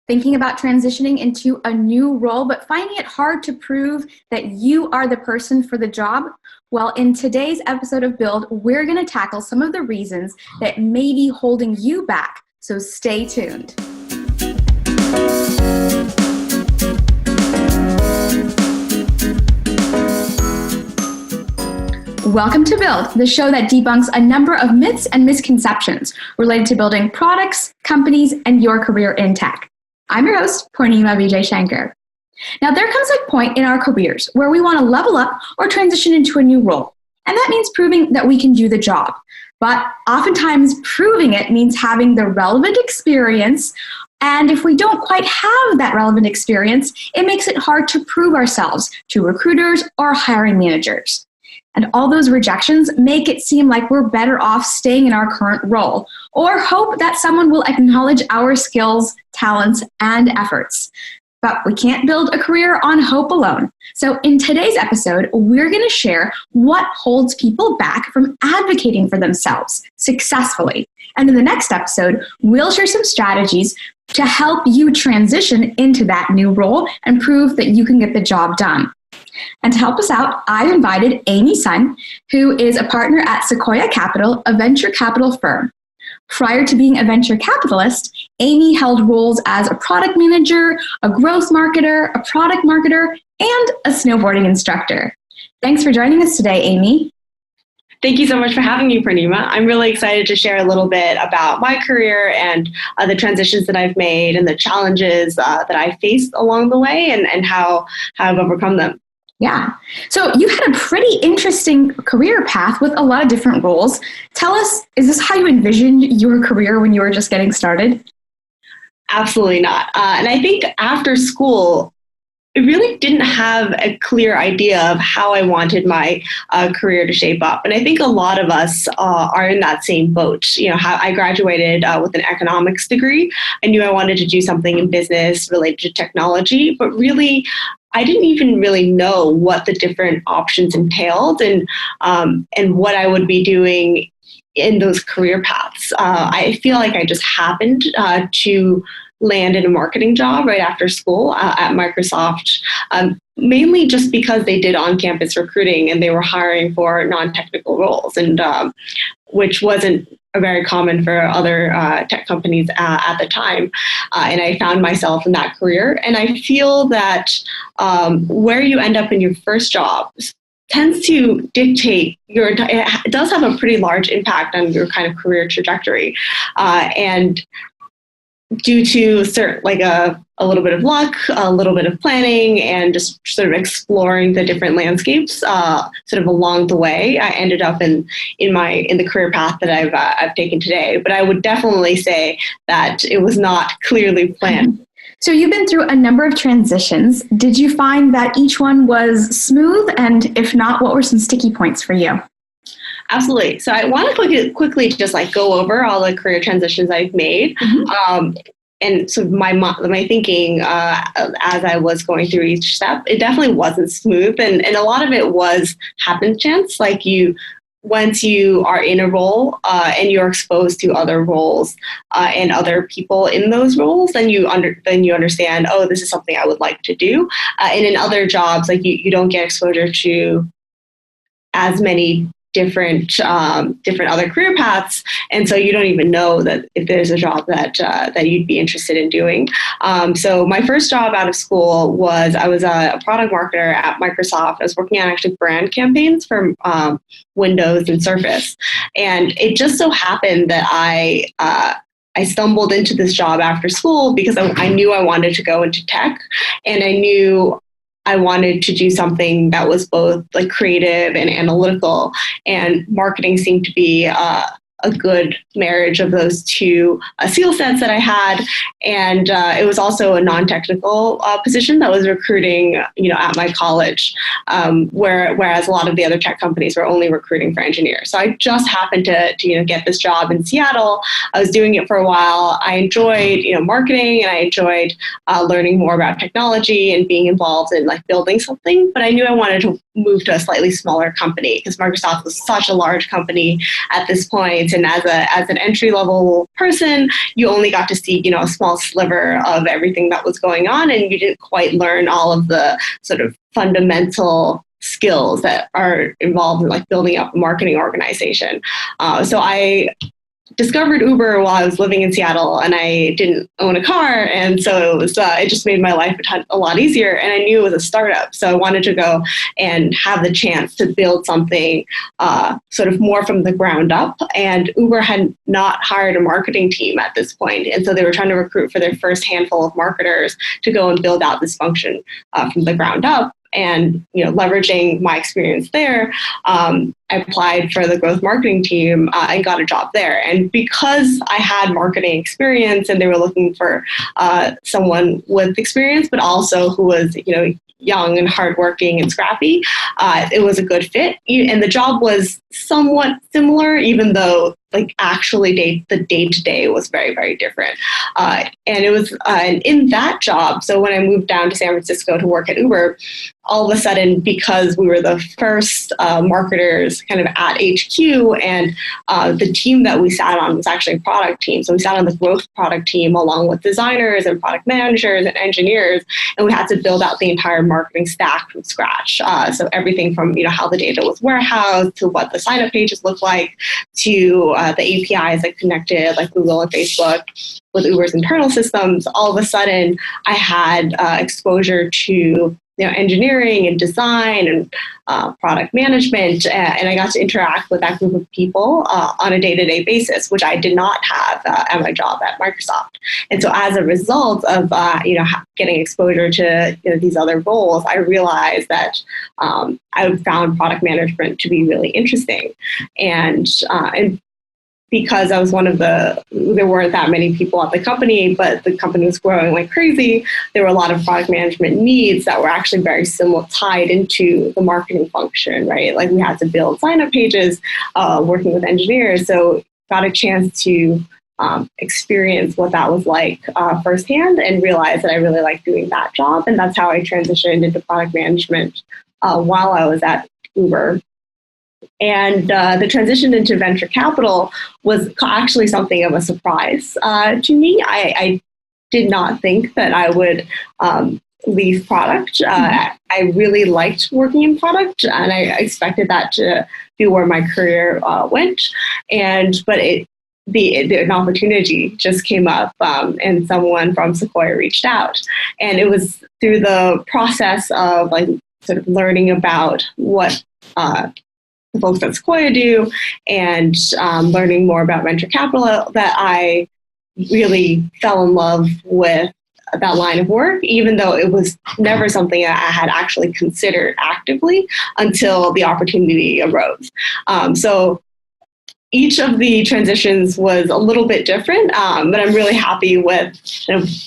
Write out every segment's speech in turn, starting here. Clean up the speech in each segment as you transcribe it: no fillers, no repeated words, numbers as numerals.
Thinking about transitioning into a new role, but finding it hard to prove that you are the person for the job? Well, in today's episode of Build, we're going to tackle some of the reasons that may be holding you back. So stay tuned. Welcome to Build, the show that debunks a number of myths and misconceptions related to building products, companies, and your career in tech. I'm your host, Purnima Vijay Shankar. Now, there comes a point in our careers where we want to level up or transition into a new role, and that means proving that we can do the job. But oftentimes, proving it means having the relevant experience, and if we don't quite have that relevant experience, it makes it hard to prove ourselves to recruiters or hiring managers. And all those rejections make it seem like we're better off staying in our current role, or hope that someone will acknowledge our skills, talents, and efforts. But we can't build a career on hope alone. So in today's episode, we're going to share what holds people back from advocating for themselves successfully. And in the next episode, we'll share some strategies to help you transition into that new role and prove that you can get the job done. And to help us out, I've invited Amy Sun, who is a partner at Sequoia Capital, a venture capital firm. Prior to being a venture capitalist, Amy held roles as a product manager, a growth marketer, a product marketer, and a snowboarding instructor. Thanks for joining us today, Amy. Thank you so much for having me, Purnima. I'm really excited to share a little bit about my career and the transitions that I've made and the challenges that I faced along the way and how I've overcome them. Yeah. So you had a pretty interesting career path with a lot of different roles. Tell us, is this how you envisioned your career when you were just getting started? Absolutely not. And I think after school, I really didn't have a clear idea of how I wanted my career to shape up. And I think a lot of us are in that same boat. You know, I graduated with an economics degree. I knew I wanted to do something in business related to technology, but really, I didn't even really know what the different options entailed and what I would be doing in those career paths. I feel like I just happened to land in a marketing job right after school at Microsoft, mainly just because they did on-campus recruiting and they were hiring for non-technical roles, and which wasn't very common for other tech companies at the time. And I found myself in that career. And I feel that where you end up in your first job tends to dictate it does have a pretty large impact on your kind of career trajectory. And due to a little bit of luck, a little bit of planning, and just sort of exploring the different landscapes sort of along the way, I ended up in the career path that I've taken today. But I would definitely say that it was not clearly planned. So you've been through a number of transitions. Did you find that each one was smooth? And if not, what were some sticky points for you? Absolutely. So I want to quickly just go over all the career transitions I've made. Mm-hmm. And so my thinking as I was going through each step, it definitely wasn't smooth. And a lot of it was happenstance. Once you are in a role and you're exposed to other roles and other people in those roles, then you understand, oh, this is something I would like to do. And in other jobs, you don't get exposure to as many different other career paths, and so you don't even know that if there's a job that you'd be interested in doing. So my first job out of school was I was a product marketer at Microsoft. I was working on actually brand campaigns for Windows and Surface, and it just so happened that I stumbled into this job after school because I knew I wanted to go into tech, and I knew I wanted to do something that was both creative and analytical, and marketing seemed to be a good marriage of those two skill sets that I had. And it was also a non-technical position that was recruiting, at my college, whereas a lot of the other tech companies were only recruiting for engineers. So I just happened to get this job in Seattle. I was doing it for a while. I enjoyed, marketing, and I enjoyed learning more about technology and being involved in building something. But I knew I wanted to move to a slightly smaller company because Microsoft was such a large company at this point. points. And as an entry level person, you only got to see, a small sliver of everything that was going on, and you didn't quite learn all of the sort of fundamental skills that are involved in like building up a marketing organization. So I discovered Uber while I was living in Seattle, and I didn't own a car. And so it just made my life a lot easier. And I knew it was a startup. So I wanted to go and have the chance to build something sort of more from the ground up. And Uber had not hired a marketing team at this point. And so they were trying to recruit for their first handful of marketers to go and build out this function from the ground up. And leveraging my experience there, I applied for the growth marketing team and got a job there. And because I had marketing experience, and they were looking for someone with experience, but also who was young and hardworking and scrappy, it was a good fit. And the job was somewhat similar, even though like actually the day-to-day was very, very different. And it was in that job. So when I moved down to San Francisco to work at Uber, all of a sudden, because we were the first marketers kind of at HQ, and the team that we sat on was actually a product team. So we sat on the growth product team along with designers and product managers and engineers, and we had to build out the entire marketing stack from scratch. So everything from how the data was warehoused to what the sign-up pages look like to the APIs that connected like Google and Facebook with Uber's internal systems. All of a sudden, I had exposure to engineering and design and product management, and I got to interact with that group of people on a day-to-day basis, which I did not have at my job at Microsoft. And so, as a result of getting exposure to these other roles, I realized that I found product management to be really interesting, and because I was there weren't that many people at the company, but the company was growing like crazy. There were a lot of product management needs that were actually very similar, tied into the marketing function, right? Like we had to build sign-up pages, working with engineers. So got a chance to experience what that was like firsthand, and realized that I really liked doing that job. And that's how I transitioned into product management while I was at Uber. And the transition into venture capital was actually something of a surprise to me. I did not think that I would leave product. I really liked working in product, and I expected that to be where my career went. But an opportunity just came up, and someone from Sequoia reached out. And it was through the process of like sort of learning about what the folks at Sequoia do, and learning more about venture capital, that I really fell in love with that line of work, even though it was never something I had actually considered actively until the opportunity arose. So each of the transitions was a little bit different, but I'm really happy with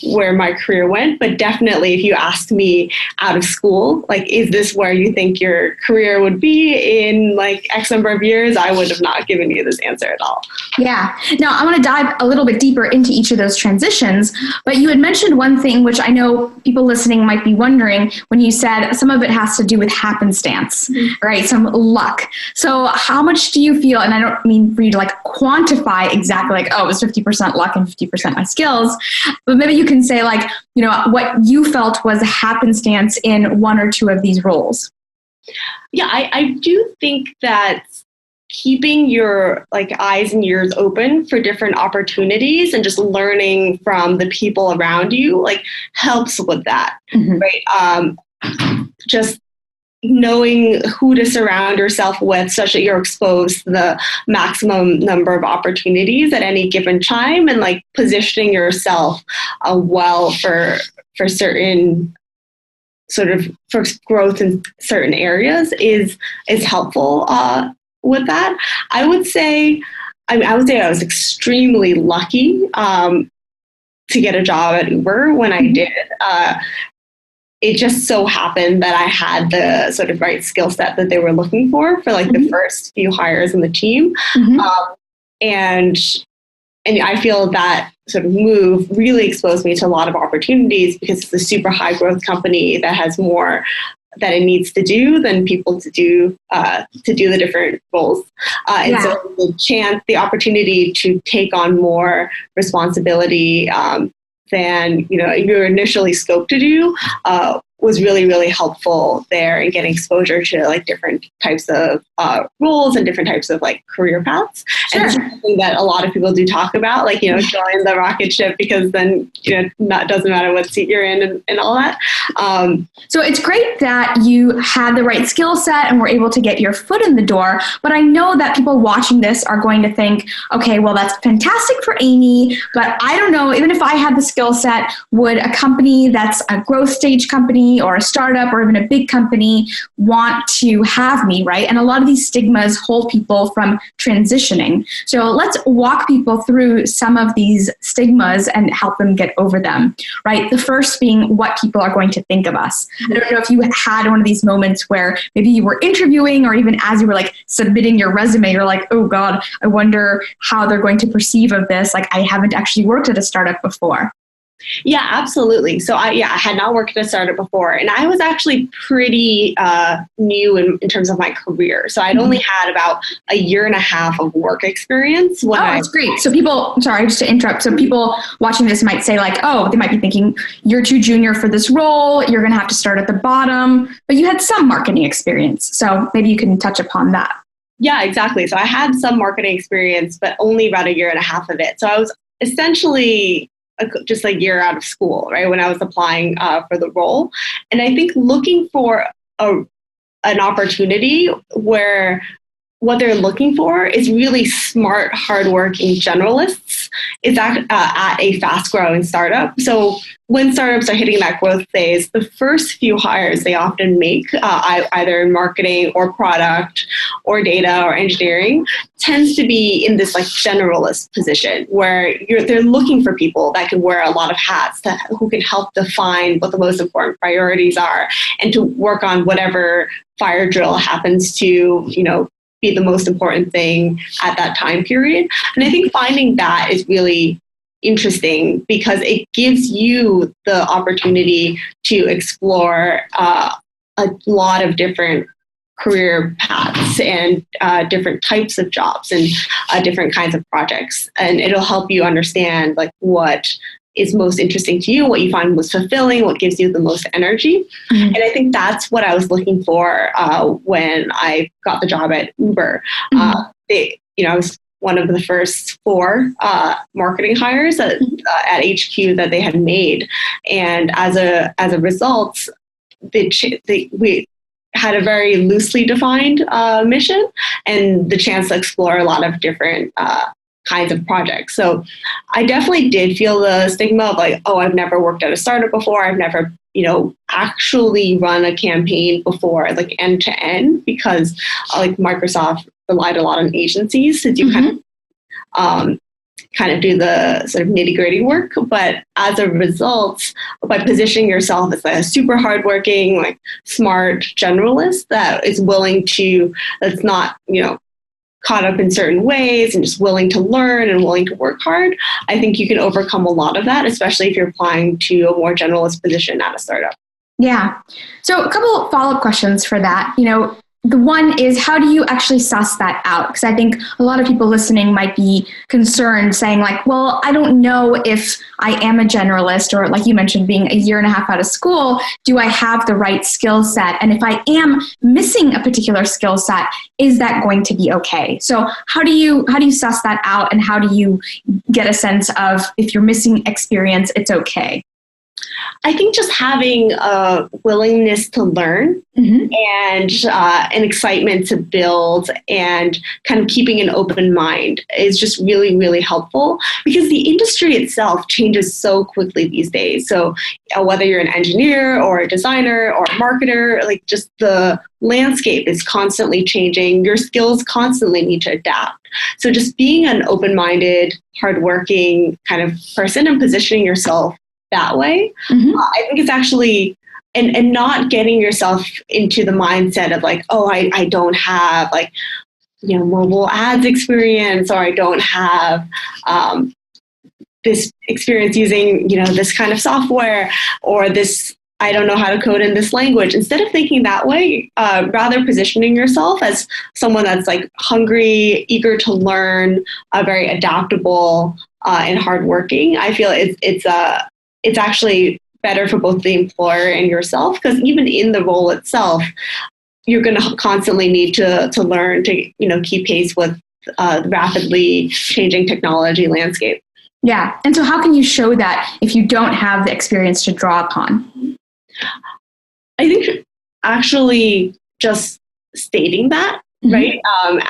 where my career went. But definitely, if you asked me out of school, like, is this where you think your career would be in like X number of years, I would have not given you this answer at all. Yeah. Now, I want to dive a little bit deeper into each of those transitions, but you had mentioned one thing, which I know people listening might be wondering, when you said some of it has to do with happenstance, right? Some luck. So how much do you feel, and I don't mean for you to like quantify exactly like, oh, it was 50% luck and 50% my skills, but maybe you can say like, what you felt was a happenstance in one or two of these roles. Yeah, I do think that keeping your like eyes and ears open for different opportunities and just learning from the people around you like helps with that, right? Just knowing who to surround yourself with such that you're exposed to the maximum number of opportunities at any given time, and like positioning yourself well for certain sort of for growth in certain areas is helpful with that. I would say I was extremely lucky to get a job at Uber when I did. It just so happened that I had the sort of right skill set that they were looking for like the first few hires in the team. And I feel that sort of move really exposed me to a lot of opportunities, because it's a super high growth company that has more that it needs to do than people to do the different roles. And so the opportunity to take on more responsibility than you're initially scoped to do was really, really helpful there in getting exposure to like different types of roles and different types of like career paths. Sure. And it's something that a lot of people do talk about, like, join the rocket ship, because then, doesn't matter what seat you're in and all that. So it's great that you had the right skill set and were able to get your foot in the door. But I know that people watching this are going to think, okay, well, that's fantastic for Amy, but I don't know, even if I had the skill set, would a company that's a growth stage company or a startup or even a big company want to have me, right? And a lot of these stigmas hold people from transitioning. So let's walk people through some of these stigmas and help them get over them, right? The first being what people are going to think of us. I don't know if you had one of these moments where maybe you were interviewing, or even as you were like submitting your resume, you're like, oh God, I wonder how they're going to perceive of this. Like, I haven't actually worked at a startup before. Yeah, absolutely. So I had not worked at a startup before, and I was actually pretty new in terms of my career. So I'd only had about a year and a half of work experience. That's great. So people, sorry, just to interrupt. So people watching this might say like, oh, they might be thinking you're too junior for this role. You're going to have to start at the bottom, but you had some marketing experience. So maybe you can touch upon that. Yeah, exactly. So I had some marketing experience, but only about a year and a half of it. So I was essentially just a year out of school, right, when I was applying for the role. And I think looking for an opportunity where what they're looking for is really smart, hardworking generalists is at a fast-growing startup. So when startups are hitting that growth phase, the first few hires they often make, either in marketing or product or data or engineering, tends to be in this like generalist position where they're looking for people that can wear a lot of hats, who can help define what the most important priorities are, and to work on whatever fire drill happens to, be the most important thing at that time period. And I think finding that is really interesting because it gives you the opportunity to explore a lot of different career paths and different types of jobs and different kinds of projects. And it'll help you understand like what is most interesting to you, what you find most fulfilling, what gives you the most energy. Mm-hmm. And I think that's what I was looking for when I got the job at Uber. Mm-hmm. I was one of the first 4 marketing hires at HQ that they had made. And as a result, we had a very loosely defined mission and the chance to explore a lot of different kinds of projects. So I definitely did feel the stigma of like, oh, I've never worked at a startup before. I've never, actually run a campaign before, like end to end, because like Microsoft relied a lot on agencies to do kind of do the sort of nitty gritty work. But as a result, by positioning yourself as like a super hardworking, like smart generalist that is willing to, that's not, caught up in certain ways and just willing to learn and willing to work hard, I think you can overcome a lot of that, especially if you're applying to a more generalist position at a startup. Yeah. So a couple of follow-up questions for that. The one is, how do you actually suss that out? Because I think a lot of people listening might be concerned saying like, well, I don't know if I am a generalist, or like you mentioned, being a year and a half out of school, do I have the right skill set? And if I am missing a particular skill set, is that going to be okay? So how do you suss that out? And how do you get a sense of if you're missing experience, it's okay? I think just having a willingness to learn and an excitement to build and kind of keeping an open mind is just really, really helpful because the industry itself changes so quickly these days. So whether you're an engineer or a designer or a marketer, like just the landscape is constantly changing. Your skills constantly need to adapt. So just being an open-minded, hardworking kind of person and positioning yourself that way, I think it's actually, and not getting yourself into the mindset of like, oh, I don't have like, mobile ads experience, or I don't have this experience using, this kind of software, or this I don't know how to code in this language. Instead of thinking that way, rather positioning yourself as someone that's like hungry, eager to learn, very adaptable, and hardworking. I feel it's actually better for both the employer and yourself, because even in the role itself, you're going to constantly need to learn to keep pace with rapidly changing technology landscape. Yeah. And so how can you show that if you don't have the experience to draw upon? I think actually just stating that, right?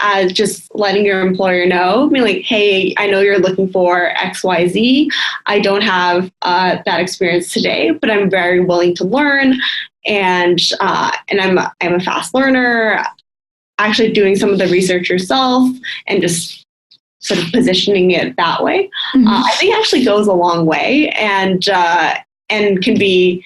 As just letting your employer know, being like, hey, I know you're looking for XYZ. I don't have that experience today, but I'm very willing to learn. And I'm a fast learner. Actually doing some of the research yourself and just sort of positioning it that way, I think actually goes a long way, and can be.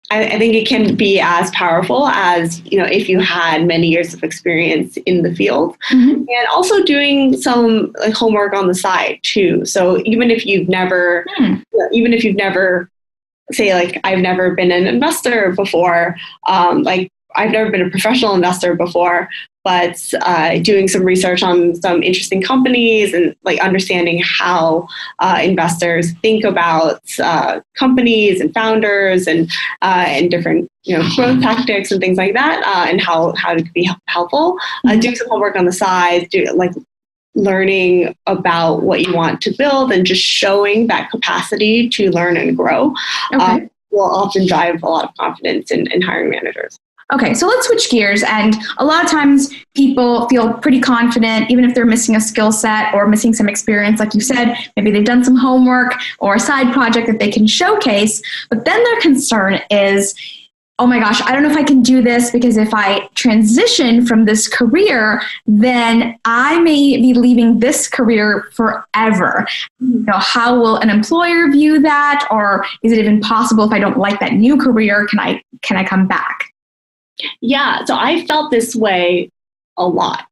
I think it can be as powerful as if you had many years of experience in the field, and also doing some like homework on the side too. So even if you've never, say like I've never been an investor before, like I've never been a professional investor before, but doing some research on some interesting companies and like understanding how investors think about companies and founders and different growth tactics and things like that, and how to be helpful. Doing some homework on the side, learning about what you want to build and just showing that capacity to learn and grow will often drive a lot of confidence in hiring managers. Okay, so let's switch gears. And a lot of times people feel pretty confident, even if they're missing a skill set or missing some experience. Like you said, maybe they've done some homework or a side project that they can showcase. But then their concern is, oh my gosh, I don't know if I can do this, because if I transition from this career, then I may be leaving this career forever. How will an employer view that? Or is it even possible if I don't like that new career, can I come back? Yeah, so I felt this way a lot.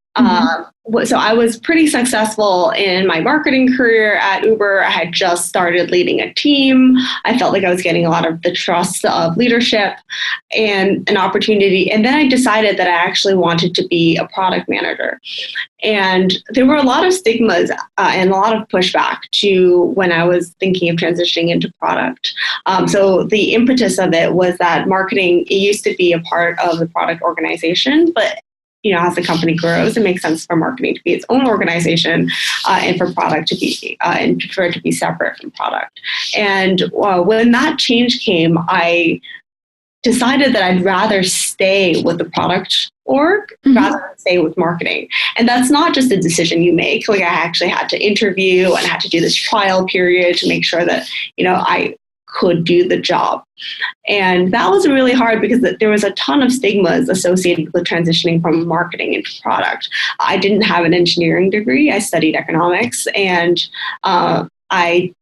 So I was pretty successful in my marketing career at Uber. I had just started leading a team. I felt like I was getting a lot of the trust of leadership and an opportunity. And then I decided that I actually wanted to be a product manager. And there were a lot of stigmas and a lot of pushback to when I was thinking of transitioning into product. So the impetus of it was that marketing, it used to be a part of the product organization, but as the company grows, it makes sense for marketing to be its own organization, and for product to be, and for it to be separate from product. And when that change came, I decided that I'd rather stay with the product org rather than stay with marketing. And that's not just a decision you make. Like I actually had to interview and had to do this trial period to make sure that, I could do the job. And that was really hard because there was a ton of stigmas associated with transitioning from marketing into product. I didn't have an engineering degree. I studied economics, and I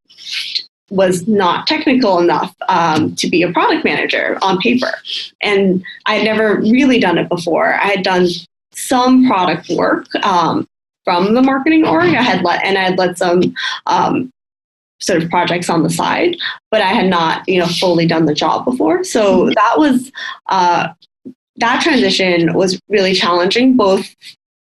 was not technical enough to be a product manager on paper. And I had never really done it before. I had done some product work from the marketing org. I had led some sort of projects on the side, but I had not, fully done the job before. So that was, that transition was really challenging, both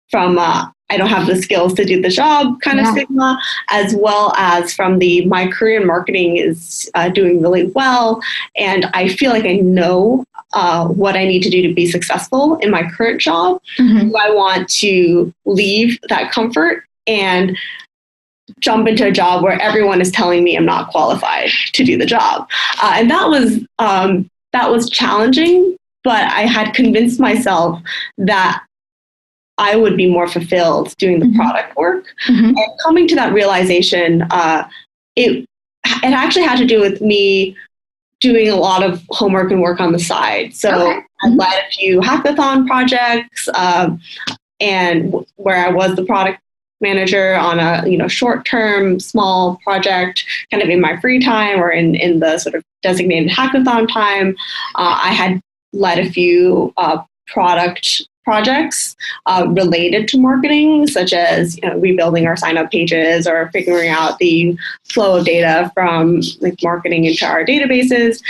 from, I don't have the skills to do the job kind of stigma, as well as from my career in marketing is doing really well. And I feel like I know what I need to do to be successful in my current job. Do I want to leave that comfort and jump into a job where everyone is telling me I'm not qualified to do the job? And that was challenging, but I had convinced myself that I would be more fulfilled doing the product work. And coming to that realization, it actually had to do with me doing a lot of homework and work on the side. So I led a few hackathon projects, and where I was the product manager on a short-term small project kind of in my free time or in the sort of designated hackathon time. I had led a few product projects related to marketing, such as rebuilding our sign-up pages or figuring out the flow of data from like marketing into our databases.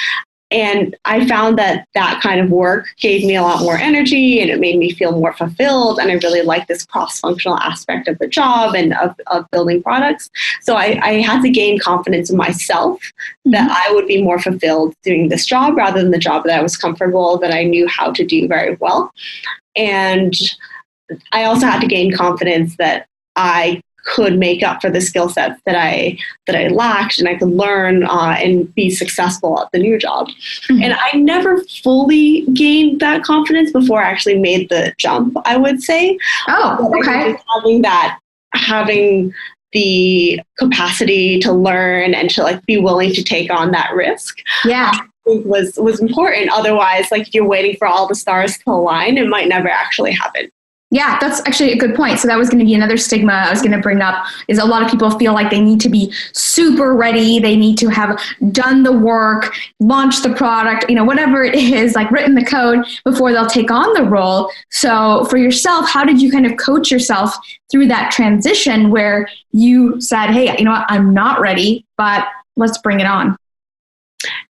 And I found that kind of work gave me a lot more energy and it made me feel more fulfilled. And I really liked this cross-functional aspect of the job and of building products. So I had to gain confidence in myself that I would be more fulfilled doing this job rather than the job that I was comfortable, that I knew how to do very well. And I also had to gain confidence that I could make up for the skill sets that I lacked, and I could learn and be successful at the new job. And I never fully gained that confidence before I actually made the jump, I would say. Oh, okay. Having the capacity to learn and to like be willing to take on that risk. Yeah. Was important. Otherwise, like if you're waiting for all the stars to align, it might never actually happen. Yeah, that's actually a good point. So that was going to be another stigma I was going to bring up, is a lot of people feel like they need to be super ready. They need to have done the work, launched the product, whatever it is, like written the code before they'll take on the role. So for yourself, how did you kind of coach yourself through that transition where you said, hey, you know what, I'm not ready, but let's bring it on?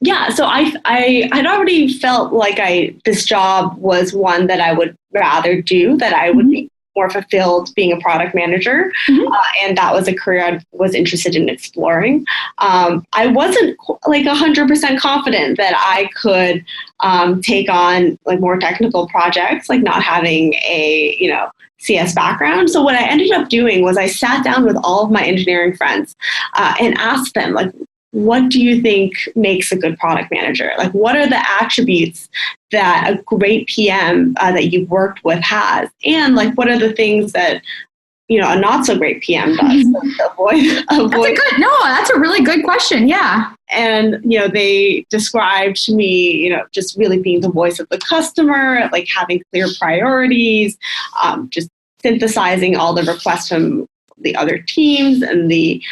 Yeah, so I had already felt like this job was one that I would rather do, that I would be more fulfilled being a product manager, and that was a career I was interested in exploring. I wasn't like 100% confident that I could take on like more technical projects, like not having a CS background. So what I ended up doing was I sat down with all of my engineering friends and asked them, like, what do you think makes a good product manager? Like, what are the attributes that a great PM that you've worked with has? And like, what are the things that, a not so great PM does to avoid? That's a really good question. Yeah. And, they described to me, just really being the voice of the customer, like having clear priorities, just synthesizing all the requests from the other teams and the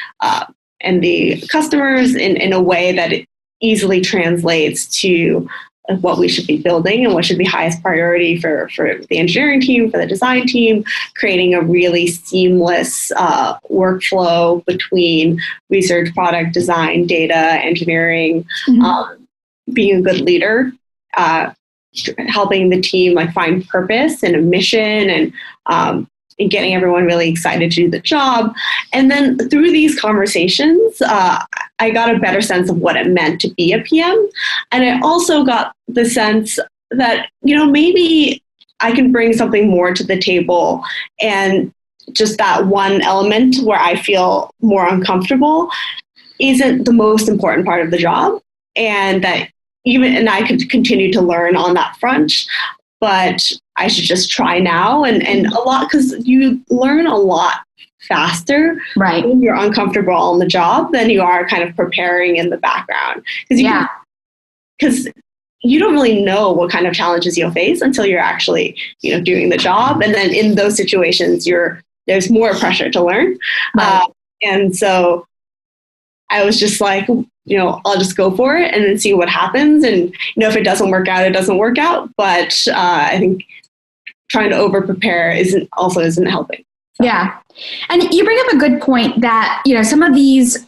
customers in a way that it easily translates to what we should be building and what should be highest priority for the engineering team, for the design team, creating a really seamless workflow between research, product design, data, engineering, being a good leader, helping the team like find purpose and a mission, and getting everyone really excited to do the job. And then through these conversations, I got a better sense of what it meant to be a PM. And I also got the sense that, maybe I can bring something more to the table, and just that one element where I feel more uncomfortable isn't the most important part of the job. And that and I could continue to learn on that front, but I should just try now and a lot, because you learn a lot faster when you're uncomfortable on the job than you are kind of preparing in the background. Because you don't really know what kind of challenges you'll face until you're actually, doing the job. And then in those situations, there's more pressure to learn. And so I was just like, I'll just go for it and then see what happens. And, if it doesn't work out, it doesn't work out. But I think trying to over prepare isn't helping. So. Yeah. And you bring up a good point that, some of these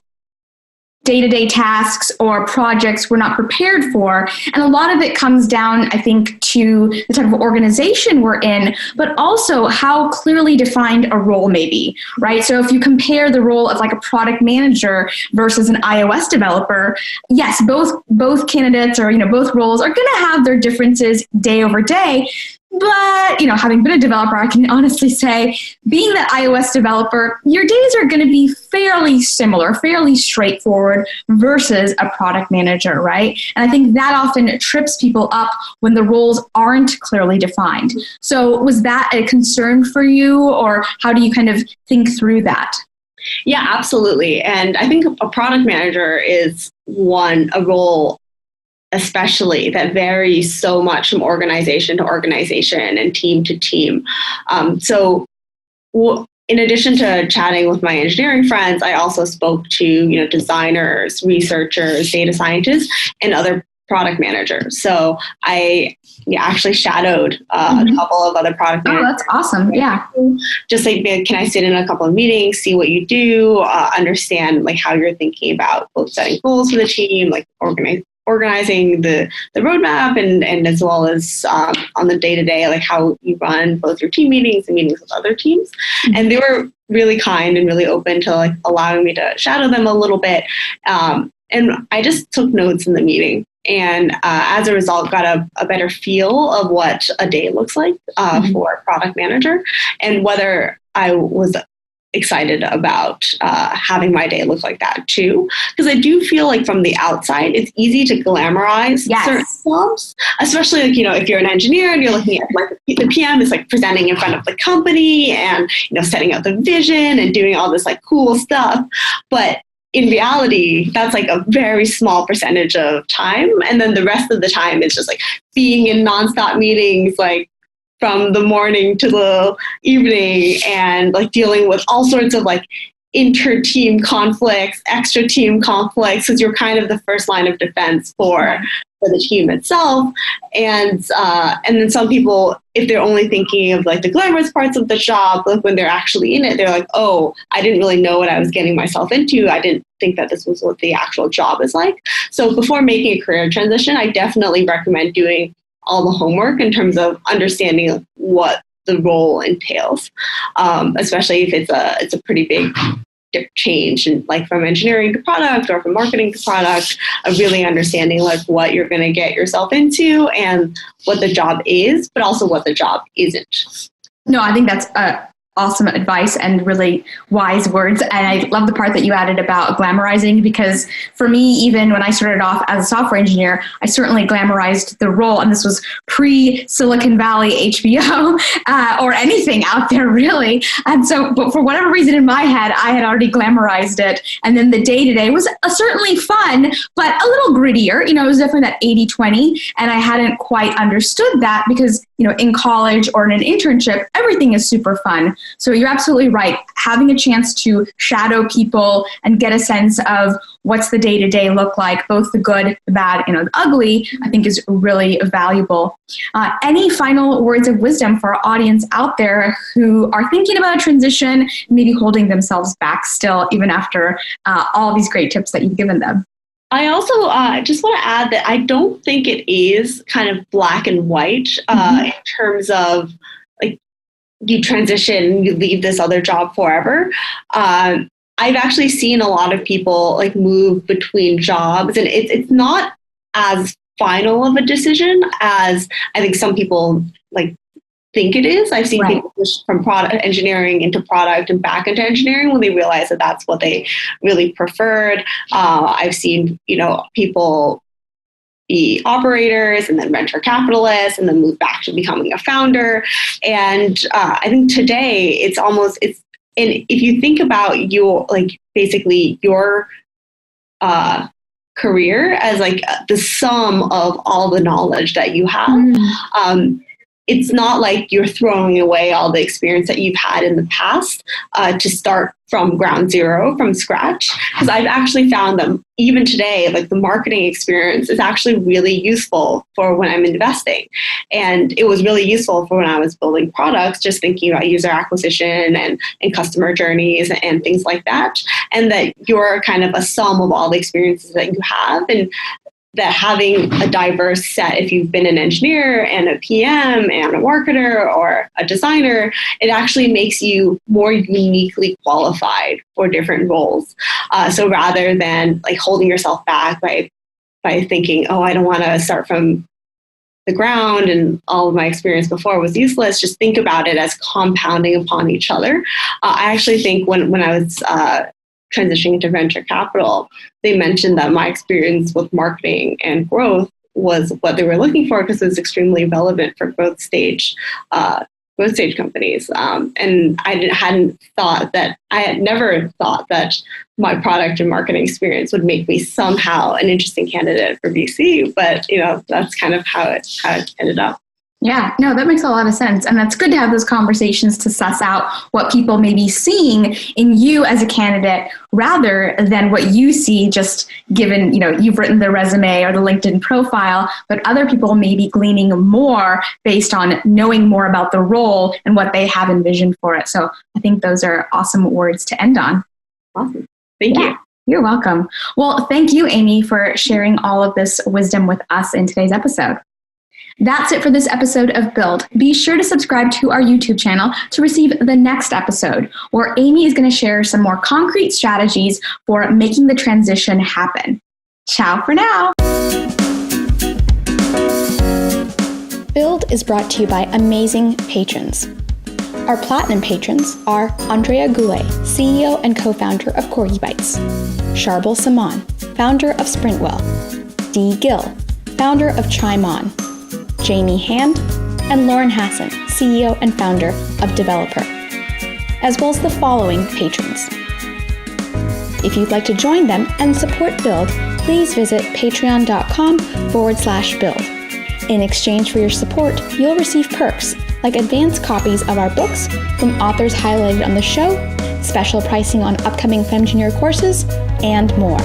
day-to-day tasks or projects we're not prepared for. And a lot of it comes down, I think, to the type of organization we're in, but also how clearly defined a role may be, right? So if you compare the role of like a product manager versus an iOS developer, yes, both candidates or, both roles are going to have their differences day over day. But, having been a developer, I can honestly say, being that iOS developer, your days are going to be fairly similar, fairly straightforward versus a product manager, right? And I think that often trips people up when the roles aren't clearly defined. So was that a concern for you, or how do you kind of think through that? Yeah, absolutely. And I think a product manager is a role especially that varies so much from organization to organization and team to team. So in addition to chatting with my engineering friends, I also spoke to, designers, researchers, data scientists, and other product managers. So I actually shadowed a couple of other product managers. Oh, that's awesome. Yeah. Just like, can I sit in a couple of meetings, see what you do, understand like how you're thinking about both setting goals for the team, like organizing the roadmap and as well as on the day-to-day, like how you run both your team meetings and meetings with other teams. Mm-hmm. And they were really kind and really open to like allowing me to shadow them a little bit. And I just took notes in the meeting. And as a result, got a better feel of what a day looks like mm-hmm. for a product manager and whether I was excited about having my day look like that too. Because I do feel like from the outside, it's easy to glamorize certain jobs, especially like, if you're an engineer and you're looking at like the PM is like presenting in front of the company and, setting out the vision and doing all this like cool stuff. But in reality, that's like a very small percentage of time. And then the rest of the time is just like being in nonstop meetings, like from the morning to the evening and like dealing with all sorts of like inter-team conflicts, extra team conflicts, because you're kind of the first line of defense for the team itself. And then some people, if they're only thinking of like the glamorous parts of the job, like when they're actually in it, they're like, oh, I didn't really know what I was getting myself into. I didn't think that this was what the actual job is like. So before making a career transition, I definitely recommend doing all the homework in terms of understanding what the role entails, especially if it's a pretty big change, and like from engineering to product or from marketing to product, of really understanding like what you're going to get yourself into and what the job is, but also what the job isn't. No, I think that's awesome advice and really wise words. And I love the part that you added about glamorizing, because for me, even when I started off as a software engineer, I certainly glamorized the role. And this was pre-Silicon Valley HBO or anything out there, really. And so, but for whatever reason in my head, I had already glamorized it. And then the day-to-day was certainly fun, but a little grittier. It was definitely that 80-20. And I hadn't quite understood that because, in college or in an internship, everything is super fun. So you're absolutely right. Having a chance to shadow people and get a sense of what's the day-to-day look like, both the good, the bad, and the ugly, I think is really valuable. Any final words of wisdom for our audience out there who are thinking about a transition, maybe holding themselves back still, even after all these great tips that you've given them? I also just want to add that I don't think it is kind of black and white in terms of like you transition, you leave this other job forever. I've actually seen a lot of people like move between jobs, and it's not as final of a decision as I think some people like think it is. I've seen people push from product engineering into product and back into engineering when they realize that that's what they really preferred. I've seen, people be operators and then venture capitalists and then move back to becoming a founder. And I think today and if you think about your, like basically your career as like the sum of all the knowledge that you have, it's not like you're throwing away all the experience that you've had in the past to start from ground zero, from scratch. Because I've actually found that even today, like the marketing experience is actually really useful for when I'm investing. And it was really useful for when I was building products, just thinking about user acquisition and customer journeys and things like that. And that you're kind of a sum of all the experiences that you have. And that having a diverse set, if you've been an engineer and a PM and a marketer or a designer, it actually makes you more uniquely qualified for different roles. So rather than like holding yourself back by thinking, oh, I don't want to start from the ground and all of my experience before was useless, just think about it as compounding upon each other. I actually think when I was transitioning into venture capital, they mentioned that my experience with marketing and growth was what they were looking for because it was extremely relevant for growth stage companies. And I had never thought that my product and marketing experience would make me somehow an interesting candidate for VC, but that's kind of how it ended up. Yeah, no, that makes a lot of sense. And that's good to have those conversations to suss out what people may be seeing in you as a candidate rather than what you see just given, you've written the resume or the LinkedIn profile, but other people may be gleaning more based on knowing more about the role and what they have envisioned for it. So I think those are awesome words to end on. Awesome. Thank you. You're welcome. Well, thank you, Amy, for sharing all of this wisdom with us in today's episode. That's it for this episode of Build. Be sure to subscribe to our YouTube channel to receive the next episode, where Amy is going to share some more concrete strategies for making the transition happen. Ciao for now. Build is brought to you by amazing patrons. Our platinum patrons are Andrea Goulet, CEO and co-founder of Corgi Bites; Charbel Saman, founder of Sprintwell; Dee Gill, founder of Chime On; Jamie Hand, and Lauren Hassan, CEO and founder of Developer, as well as the following patrons. If you'd like to join them and support Build, please visit patreon.com/build. In exchange for your support, you'll receive perks like advanced copies of our books from authors highlighted on the show, special pricing on upcoming Femgineer courses, and more.